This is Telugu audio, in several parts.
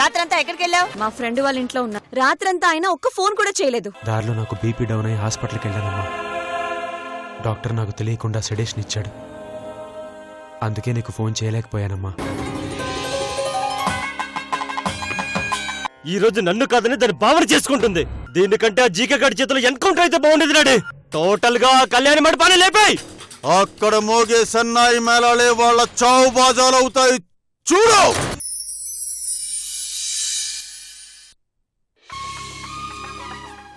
రాత్రంతా ఎక్కడికి వెళ్ళావు? మా ఫ్రెండ్ వాళ్ళ ఇంట్లో ఉన్నా. రాత్రంతా ఆయన ఒక్క ఫోన్ కూడా చేయలేదు. దారిలో నాకు బీపీ డౌన్ అయ్యి హాస్పిటల్కి వెళ్ళానమ్మా. డాక్టర్ నాకు తెలియకుండా సెడేషన్ ఇచ్చాడు. అందుకే నీకు ఫోన్ చేయలేకపోయానమ్మా. ఈ రోజు నన్ను కాదని దాన్ని బావన చేసుకుంటుంది. దీనికంటే ఆ జీకే గాడి చేతిలో ఎన్కౌంటర్ అయితే బాగుండేది నాడే. టోటల్ గా కళ్యాణ మండపాన్ని లేపాయి. అక్కడ మోగే సన్నాయి మేళాలే వాళ్ళ చావు బాజాలు అవుతాయి. చూడు.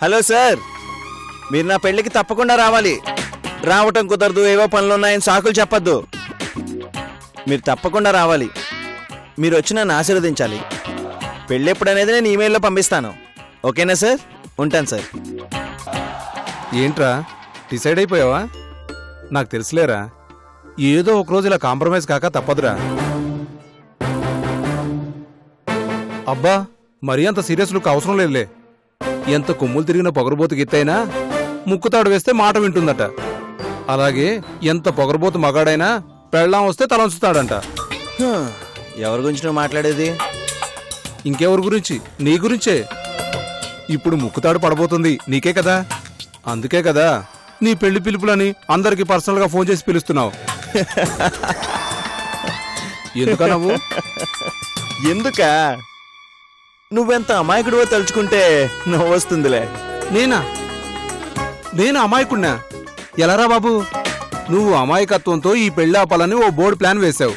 హలో సార్, మీరు నా పెళ్లికి తప్పకుండా రావాలి. రావటం కుదరదు, ఏవో పనులున్నాయని సాకులు చెప్పద్దు. మీరు తప్పకుండా రావాలి. మీరు వచ్చి నన్ను ఆశీర్వదించాలి. పెళ్ళి ఎప్పుడనేది నేను ఈమెయిల్లో పంపిస్తాను. ఓకేనా సార్? ఉంటాను సార్. ఏంట్రా డిసైడ్ అయిపోయావా? నాకు తెలుసులేరా, ఏదో ఒకరోజు ఇలా కాంప్రమైజ్ కాక తప్పదురా. అబ్బా, మరీ అంత సీరియస్ లుక్ అవసరం లేదులే. ఎంత కొమ్ములు తిరిగిన పొగరబోతు గిత్తైనా ముక్కుతాడు వేస్తే మాట వింటుందట. అలాగే ఎంత పొగరబోతు మగాడైనా పెళ్ళాం వస్తే తలంచుతాడంట. ఎవరి గురించి నువ్వు మాట్లాడేది? ఇంకెవరి గురించి? నీ గురించే. ఇప్పుడు ముక్కుతాడు పడబోతుంది నీకే కదా. అందుకే కదా నీ పెళ్లి పిలుపులని అందరికి పర్సనల్ గా ఫోన్ చేసి పిలుస్తున్నావు. ఎందుక నువ్వు? ఎందుకా? నువ్వెంత అమాయకుడివో తలుచుకుంటే నువ్వు వస్తుందిలే. నేను అమాయకుడినా? ఎలారా బాబు? నువ్వు అమాయకత్వంతో ఈ పెళ్లి ఆపాలని ఓ బోర్డు ప్లాన్ వేశావు.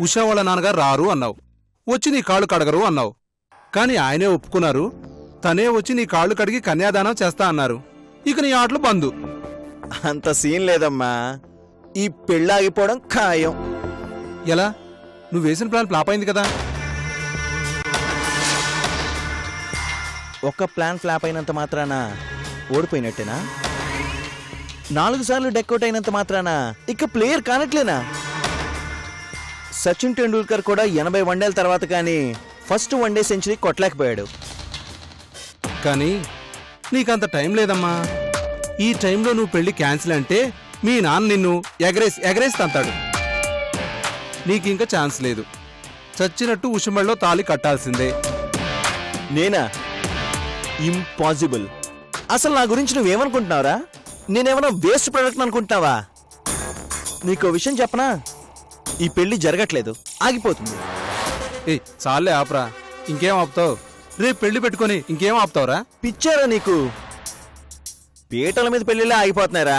ఉషా వాళ్ళ నాన్నగారు రారు అన్నావు. వచ్చి నీ కాళ్ళు కడగరు అన్నావు. కాని ఆయనే ఒప్పుకున్నారు. తనే వచ్చి నీ కాళ్ళు కడిగి కన్యాదానం చేస్తా అన్నారు. ఇక నీ ఆటలు బందు. అంత సీన్ లేదమ్మా. ఈ పెళ్లి ఆగిపోవడం ఖాయం. ఎలా? నువ్వు వేసిన ప్లాన్ ఫ్లాప్ అయింది కదా. ఒక్క ప్లాన్ ఫ్లాప్ అయినంత మాత్రాన ఓడిపోయినట్టేనా? 4 సార్లు డెక్అవుట్ అయినంత మాత్రాన ఇక ప్లేయర్ కానట్లేనా? సచిన్ టెండూల్కర్ కూడా 80 వన్డేల తర్వాత కానీ ఫస్ట్ వన్డే సెంచరీ కొట్టలేకపోయాడు. కానీ నీకంత టైం లేదమ్మా. ఈ టైంలో నువ్వు పెళ్లి క్యాన్సిల్ అంటే మీ నాన్న నిన్ను ఎగరేసి తంతాడు. నీకింక ఛాన్స్ లేదు. చచ్చినట్టు ఉషమళ్ళలో తాళి కట్టాల్సిందే. నేనా? ఇంపాసిబుల్. అసలు నా గురించి నువ్వేమనుకుంటున్నావురా? నేనేమన్నా వేస్ట్ ప్రొడక్ట్ అనుకుంటున్నావా? నీకో విషయం చెప్పనా? ఈ పెళ్లి జరగట్లేదు, ఆగిపోతుంది. ఏ చాలే ఆపరా. ఇంకేం ఆపుతావు? రేపు పెళ్లి పెట్టుకొని ఇంకేం ఆపుతావురా? పిచ్చారా నీకు? పీటల మీద పెళ్లిలా ఆగిపోతున్నారా?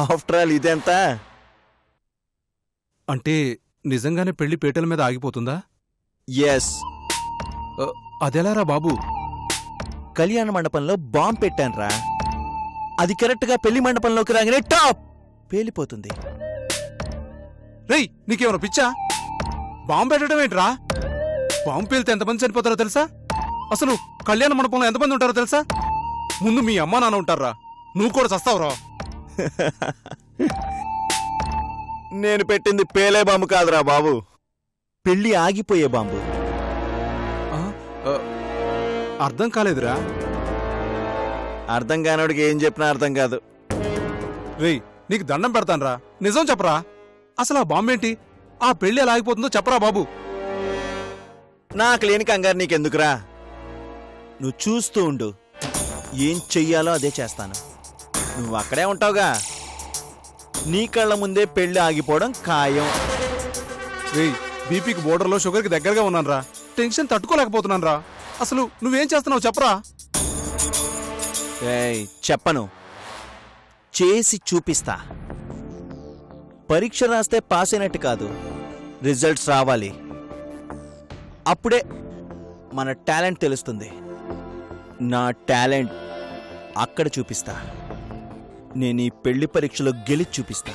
ఆఫ్టర్ ఆల్ ఇదెంత? అంటే నిజంగానే పెళ్లి పీటల మీద ఆగిపోతుందా? ఎస్. అదెలారా బాబు? కళ్యాణ మండపంలో బాంబ్ పెట్టానురా. అది కరెక్ట్ గా పెళ్లి మండపంలోకి రాగానే టాప్ పేలిపోతుంది. రేయ్, నీకేమన్నా పిచ్చా? బాంబు పెట్టడం ఏంట్రా? బాంబు పేలితే ఎంతమంది చనిపోతారో తెలుసా? అసలు కళ్యాణ మండపంలో ఎంతమంది ఉంటారో తెలుసా? ముందు మీ అమ్మా నాన్న ఉంటారా? నువ్వు కూడా చస్తావురా. నేను పెట్టింది పేలే బాంబు కాదురా బాబు, పెళ్లి ఆగిపోయే బాంబు. అర్థం కాలేదురా. అర్థం కానోడికి ఏం చెప్పినా అర్థం కాదు. రేయ్, నీకు దండం పెడతాన్రా, నిజం చెప్పరా. అసలు ఆ బాంబేంటి? ఆ పెళ్లి ఎలా ఆగిపోతుందో చెప్పరా బాబు. నాకు లేని కంగారు నీకెందుకురా? నువ్వు చూస్తూ ఉండు, ఏం చెయ్యాలో అదే చేస్తాను. నువ్వు అక్కడే ఉంటావుగా. నీ కళ్ళ ముందే పెళ్లి ఆగిపోవడం ఖాయం. రేయ్, బీపీకి బోర్డర్లో షుగర్కి దగ్గరగా ఉన్నాను రా. టెన్షన్ తట్టుకోలేకపోతున్నాను రా. అసలు నువ్వేం చేస్తున్నావు చెప్పరా. చెప్పను, చేసి చూపిస్తా. పరీక్ష రాస్తే పాస్ అయినట్టు కాదు, రిజల్ట్స్ రావాలి. అప్పుడే మన టాలెంట్ తెలుస్తుంది. నా టాలెంట్ అక్కడ చూపిస్తా. నేను ఈ పెళ్లి పరీక్షలో గెలిచి చూపిస్తా.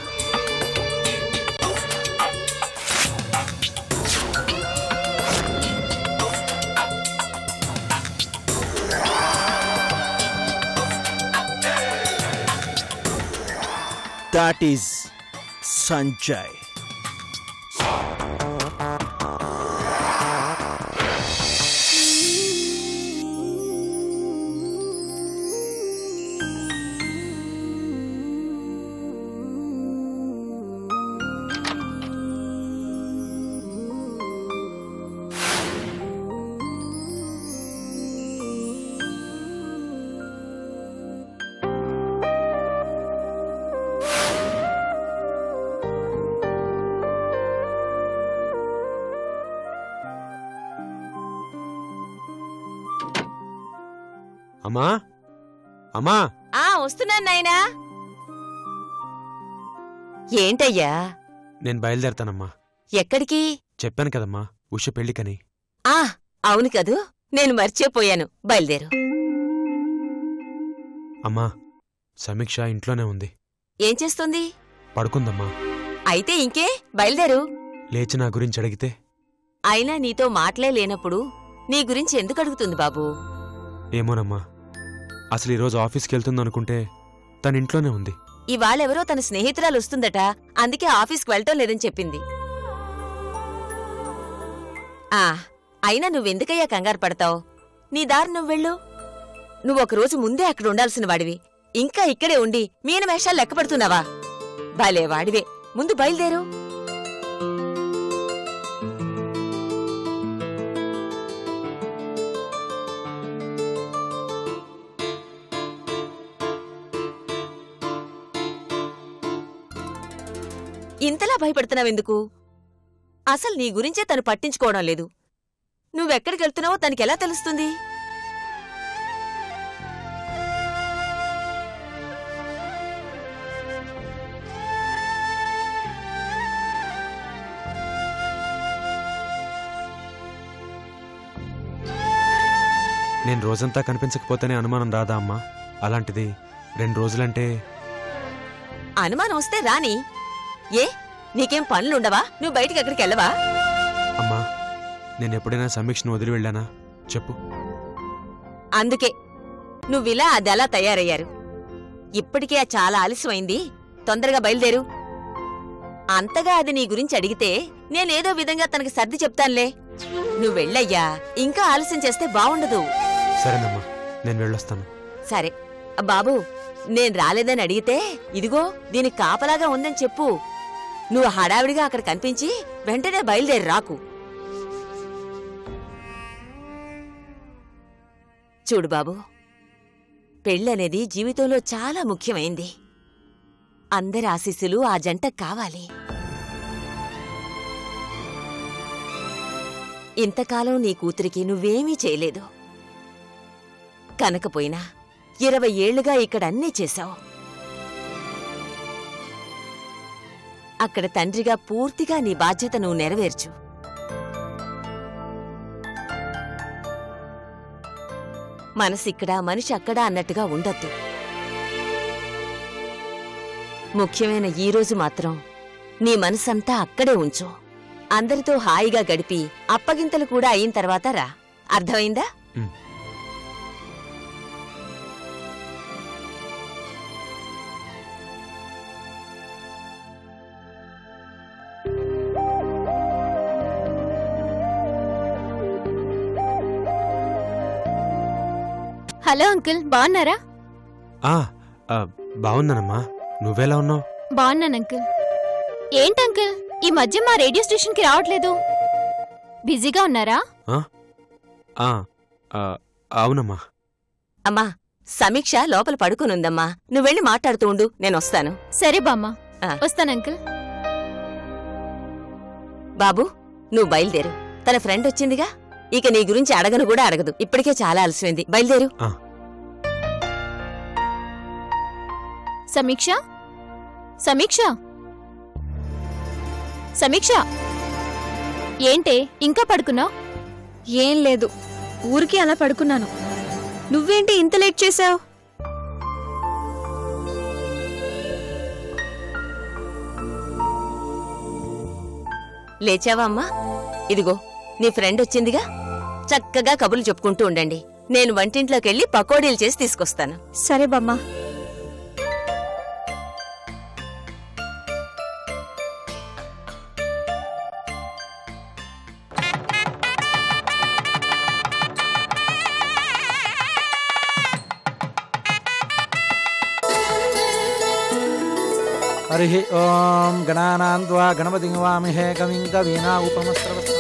That is Sanjay. అమ్మా అమ్మా వస్తున్నాను నాయనా. ఏంటయ్యా? నేను బయలుదేరతానమ్మా. ఎక్కడికి? చెప్పాను కదమ్మా ఉష పెళ్లికని. అవును కదూ, నేను మర్చిపోయాను. బయలుదేరు. అమ్మా సమీక్ష ఇంట్లోనే ఉంది. ఏం చేస్తుంది? పడుకుందమ్మా. అయితే ఇంకే, బయలుదేరు. లేచి నా గురించి అడిగితే? అయినా నీతో మాటలే లేనప్పుడు నీ గురించి ఎందుకు అడుగుతుంది బాబూ? ఏమోనమ్మా, అసలు ఈరోజు ఆఫీస్కి వెళ్తుందనుకుంటే తన ఇంట్లోనే ఉంది. ఇవాళెవరో తన స్నేహితురాలు వస్తుందట, అందుకే ఆఫీస్కి వెళ్ళటం లేదని చెప్పింది. అయినా నువ్వెందుకయ్యా కంగారు పడతావు? నీ దారి నువ్వెళ్ళు. నువ్వొకరోజు ముందే అక్కడ ఉండాల్సిన వాడివి, ఇంకా ఇక్కడే ఉండి మీనమేషాలు లెక్కపడుతున్నావా? భలే వాడివే, ముందు బయలుదేరు. ఇంతలా భయపడుతున్నావెందుకు? అసలు నీ గురించే తను పట్టించుకోవడం లేదు. నువ్వెక్కడికెళ్తున్నావో తనకెలా తెలుస్తుంది? నేను రోజంతా కనిపించకపోతేనే అనుమానం రాదా అమ్మా? అలాంటిది 2 రోజులంటే. అనుమానం వస్తే రాని. ఏ, నీకేం పనులుండవా? నువ్వు బయటికి ఎక్కడికి వెళ్ళవా? అమ్మా నేనెప్పుడైనా సమీక్షను వదిలి వెళ్ళానా చెప్పు? అందుకే నువ్విలా అదలా తయారయ్యారు. ఇప్పటికే చాలా ఆలస్యమైంది, తొందరగా బయలుదేరు. అంతగా అది నీ గురించి అడిగితే నేనేదో విధంగా తనకి సర్ది చెప్తానులే. నువ్వెళ్ళయ్యా, ఇంకా ఆలస్యం చేస్తే బావుండదు. సరేనమ్మా, నేను వెళ్ళొస్తాను. సరే బాబూ, నేను రాలేదని అడిగితే ఇదిగో దీనికి కాపలాగా ఉందని చెప్పు. నువ్వు హడావిడిగా అక్కడ కనిపించి వెంటనే బయలుదేరి రాకు. చూడు బాబూ, పెళ్ళనేది జీవితంలో చాలా ముఖ్యమైంది. అందరి ఆశీస్సులు ఆ జంట కావాలి. ఇంతకాలం నీ కూతురికి నువ్వేమీ చేయలేదు. కనకపోయినా 20 ఏళ్లుగా ఇక్కడ అన్నీ చేశావు. అక్కడ తండ్రిగా పూర్తిగా నీ బాధ్యత నువ్వు నెరవేర్చు. మనసిక్కడ మనిషి అక్కడ అన్నట్టుగా ఉండొద్దు. ముఖ్యమైన ఈ రోజు మాత్రం నీ మనసంతా అక్కడే ఉంచు. అందరితో హాయిగా గడిపి అప్పగింతలు కూడా అయిన తర్వాత రా. అర్థమైందా? హలో అంకుల్, బాగున్నారా? బాగున్నానమ్మా, నువ్వెలా ఉన్నావు? బాగున్నాను అంకుల్. ఏంటంకుల్ ఈ మధ్య మా రేడియో స్టేషన్ కి రావట్లేదు, బిజీగా ఉన్నారా? అవునమ్మా. అమ్మా, సమీక్ష లోపల పడుకునుందమ్మా, నువ్వెళ్ళి మాట్లాడుతూ ఉండు, నేనొస్తాను. సరే బామ్మ, వస్తాను అంకుల్. బాబూ, నువ్వు బయలుదేరు. తన ఫ్రెండ్ వచ్చిందిగా, ఇక నీ గురించి అడగను కూడా అడగదు. ఇప్పటికే చాలా అలసిపోయింది, బయలుదేరు. సమీక్ష, సమీక్ష, సమీక్ష, ఏంటే ఇంకా పడుకున్నావు? ఏం లేదు, ఊరికి అలా పడుకున్నాను. నువ్వేంటి ఇంత లేట్ చేశావు? లేచావా అమ్మా? ఇదిగో నీ ఫ్రెండ్ వచ్చిందిగా, చక్కగా కబుర్లు చెప్పుకుంటూ ఉండండి. నేను వంటింట్లోకెళ్ళి పకోడీలు చేసి తీసుకొస్తాను. సరే బామ్మా. హరి ఓం గణానాన్వా గణపతిం వామిహే కవిం కవీనా ఉపమస్రవస్తం.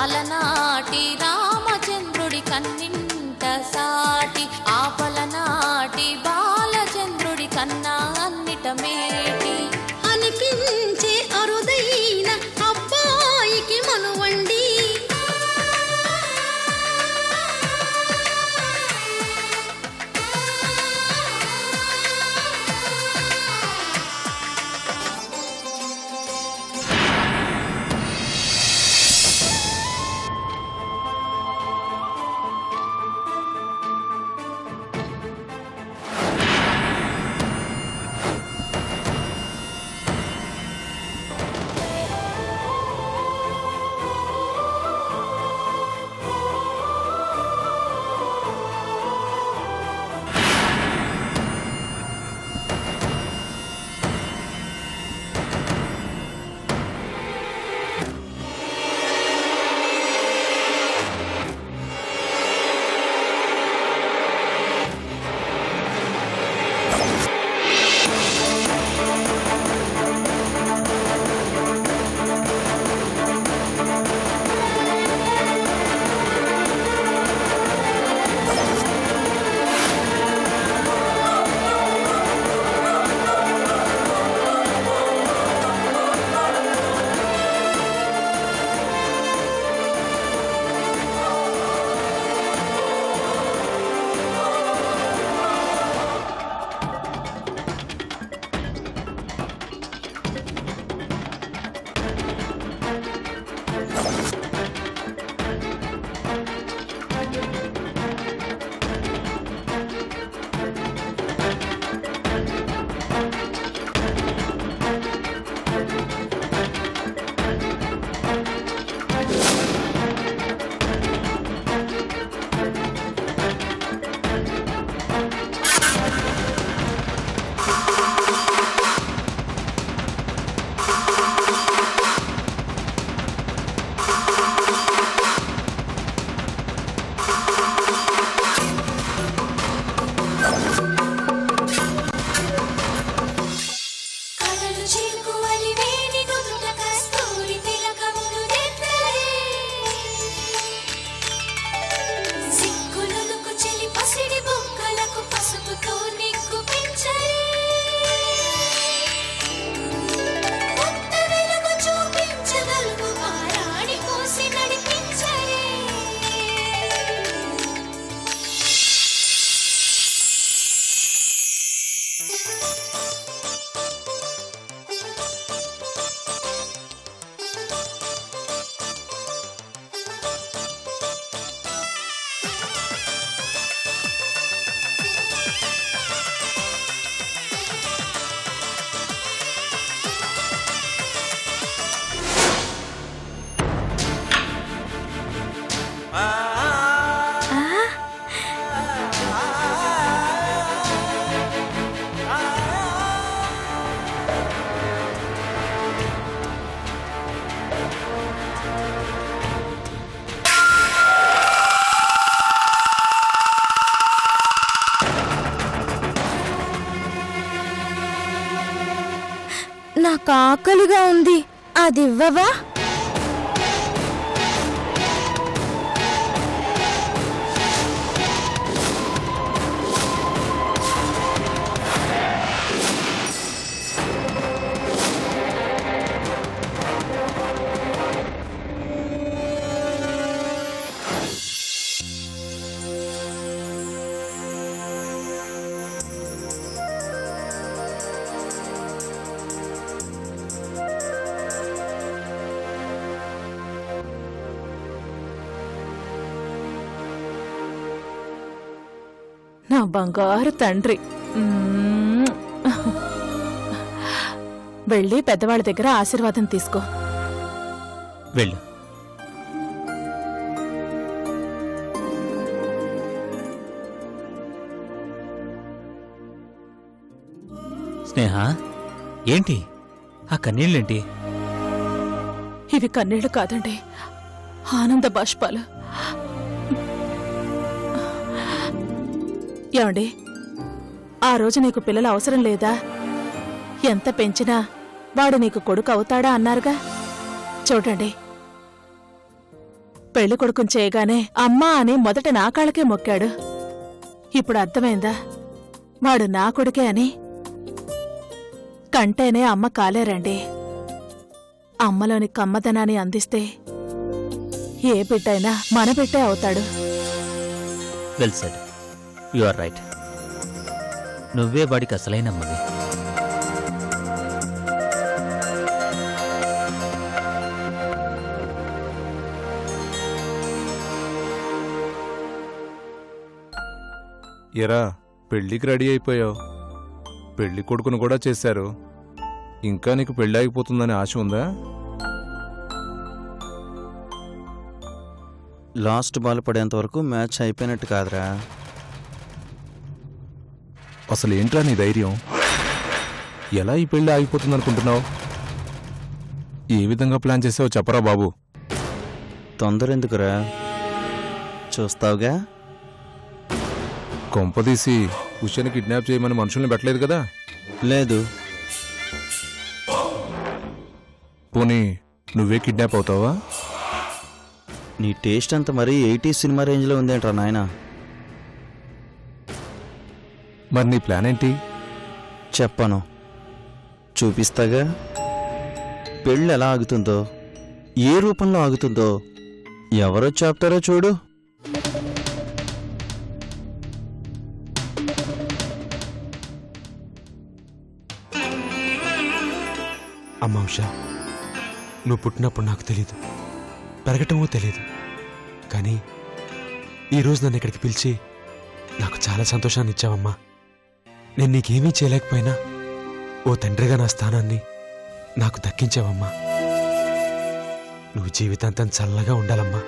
అలనాటి రామచంద్రుడి కన్నింట సాటి ఆపలనాటి బాలచంద్రుడి కన్నా అన్నిట మేటి అనిపించే అరుదైన అబ్బాయికి మనువండి నాకు ఆకలిగా ఉంది, అది ఇవ్వవా? నా బంగారు తండ్రి. వెళ్ళి పెద్దవాళ్ళ దగ్గర ఆశీర్వాదం తీసుకో. వెళ్ళు. స్నేహ, ఏంటి ఆ కన్నీళ్ళేంటి? ఇవి కన్నీళ్లు కాదండి, ఆనంద బాష్పాలు. ఏమండి, ఆ రోజు నీకు పిల్లలు అవసరం లేదా? ఎంత పెంచినా వాడు నీకు కొడుకు అవుతాడా అన్నారుగా. చూడండి, పెళ్లి కొడుకుని చేయగానే అమ్మా అని మొదట నా కాళ్ళకే మొక్కాడు. ఇప్పుడు అర్థమైందా వాడు నా కొడుకే అని? కంటేనే అమ్మ కాలేరండి. అమ్మలోని కమ్మదనాన్ని అందిస్తే ఏ బిడ్డైనా మన బిడ్డే అవుతాడు. Well said, you are right. నువ్వే వాడికి అసలైనమ్మవి. ఎరా, పెళ్లికి రెడీ అయిపోయావు, పెళ్లి కొడుకును కూడా చేశారు. ఇంకా నీకు పెళ్లి ఆగిపోతుందని ఆశ ఉందా? లాస్ట్ బాల్ పడేంత వరకు మ్యాచ్ అయిపోయినట్టు కాదురా. అసలు ఏంట్రా నీ ధైర్యం? ఎలా ఈ పెళ్లి ఆగిపోతుందనుకుంటున్నావు? ఏ విధంగా ప్లాన్ చేసావో చెప్పరా బాబు. తొందర ఎందుకురా, చూస్తావుగా. కొంపదీసి ఉషని కిడ్నాప్ చేయమని మనుషుల్ని పెట్టలేదు కదా? లేదు. పోనీ నువ్వే కిడ్నాప్ అవుతావా? నీ టేస్ట్ అంత మరీ 80s సినిమా రేంజ్లో ఉందేంట్రా నాయనా. మరి నీ ప్లాన్ ఏంటి? చెప్పను, చూపిస్తాగా. పెళ్ళి ఎలా ఆగుతుందో, ఏ రూపంలో ఆగుతుందో ఎవరో చెప్తారో చూడు. అమ్మా ఉషా, నువ్వు పుట్టినప్పుడు నాకు తెలీదు, పెరగటమో తెలీదు. కానీ ఈరోజు నన్ను ఇక్కడికి పిలిచి నాకు చాలా సంతోషాన్ని ఇచ్చావమ్మా. నేను నీకేమీ చేయలేకపోయినా ఓ తండ్రిగా నా స్థానాన్ని నాకు దక్కించావమ్మా. నువ్వు జీవితాంతం చల్లగా ఉండాలమ్మా.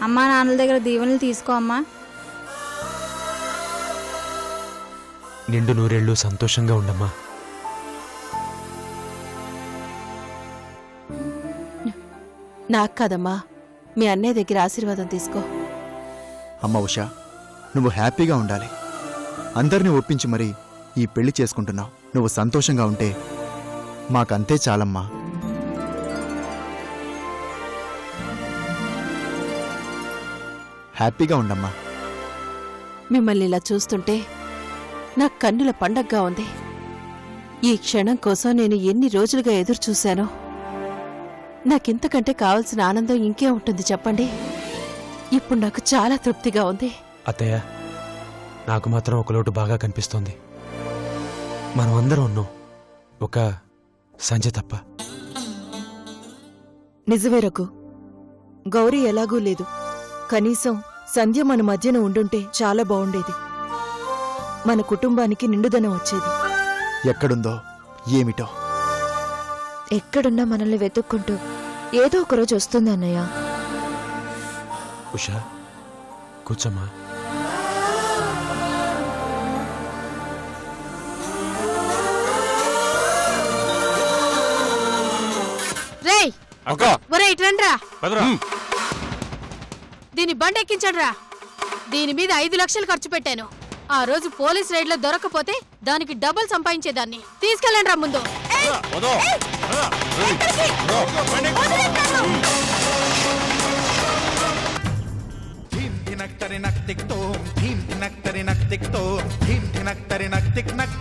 అమ్మా నాన్నల దగ్గర దీవెనలు తీసుకో అమ్మా. నిండు నూరేళ్ళు సంతోషంగా ఉండమ్మా. నాకు కాదమ్మా, మీ అన్నయ్య దగ్గర ఆశీర్వాదం తీసుకో. అమ్మ ఉషా, నువ్వు హ్యాపీగా ఉండాలి. అందరినీ ఒప్పించి మరీ ఈ పెళ్లి చేసుకుంటున్నావు. నువ్వు సంతోషంగా ఉంటే మాకంతే చాలమ్మా. హ్యాపీగా ఉండమ్మా. మిమ్మల్ని ఇలా చూస్తుంటే నా కన్నుల పండగగా ఉంది. ఈ క్షణం కోసం నేను ఎన్ని రోజులుగా ఎదురు చూశానో. నాకింతకంటే కావలసిన ఆనందం ఇంకే ఉంటుంది చెప్పండి. ఇప్పుడు నాకు చాలా తృప్తిగా ఉంది. అత్తయ్య, నాకు మాత్రం ఒక లోటు బాగా కనిపిస్తోంది. మనం అందరం ఉన్నాం, ఒక సంజయ్ తప్ప. నిజమే రఘు, గౌరీ ఎలాగూ లేదు. కనీసం సంధ్య మన మధ్యన ఉండుంటే చాలా బావుండేది. మన కుటుంబానికి నిండుదనం వచ్చేది. ఎక్కడుందో ఏమిటో. ఎక్కడున్నా మనల్ని వెతుక్కుంటూ ఏదో ఒకరోజు వస్తుంది అన్నయ్య. ఉషా, కూర్చోమ్మా. రేయ్, ఒరే ఇట్రండ్రా. దీని బండెక్కించండ్రా. దీని మీద 5 లక్షలు ఖర్చు పెట్టాను. ఆ రోజు పోలీస్ రైడ్ లో దొరకపోతే దానికి డబుల్ సంపాదించేదాన్ని. తీసుకెళ్ళండి రా ముందు. ధినక్ తరి నక్ టిక్ తో ధినక్ తరి నక్ టిక్ తో ధినక్ తరి నక్ టిక్ నక్